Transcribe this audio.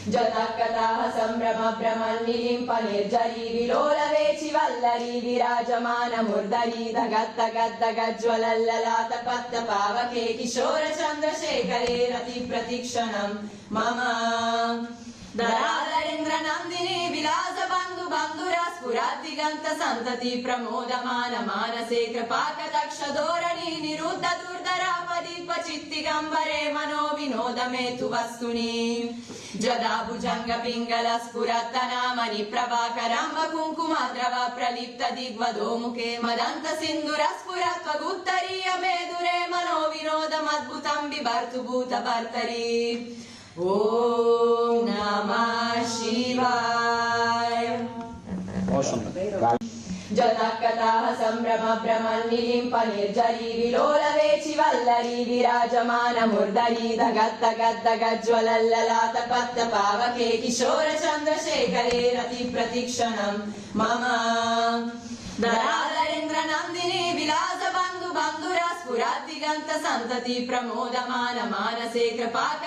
जतकथाः सम्भ्रम भ्रमन्निलिम्प निर्जरी विलोलवेचि वल्लरी विराजमान मुर्दरी धगद्धगद्धगज्ज्वलल्ललाट पत्त पावके किशोर चन्द्रशेखरे रति प्रतिक्षणं मम धराधरेन्द्र नन्दिनी विलास बन्धु बन्धुरा स्फुरद्दिगन्त सन्तति प्रमोदमान मानसे कृपाकटाक्ष धोरणी निरुद्ध दुर्धरापदि क्वचित्तिगम्बरे मनो विनोदमेतु वस्तुनि जदा भुजंग पिंगल स्फुरत्तनामनि प्रभाकराम्ब कुङ्कुमद्रव प्रलिप्त दिग्वधो मुखे मदन्त सिन्धुर स्फुरत्वगुत्तरीय मेदुरे मनो विनोदमद्भुतं बिभर्तु भूतभर्तरि ॐ नमः शिवाय। जतकथाः सम्भ्रम भ्रमन्निलिम्प निर्जरी विलोलवेचि वल्लरी विराजमान मुर्दरी धगद्धगद्धगज्ज्वलल्ललाट पत्त पावके किशोर चन्द्रशेखरे रति प्रतिक्षणं मम धराधरेन्द्र नन्दिनी विलास बन्धु बन्धुरा स्फुरद्दिगन्त सन्तति प्रमोदमान मानसे कृपाकटाक्ष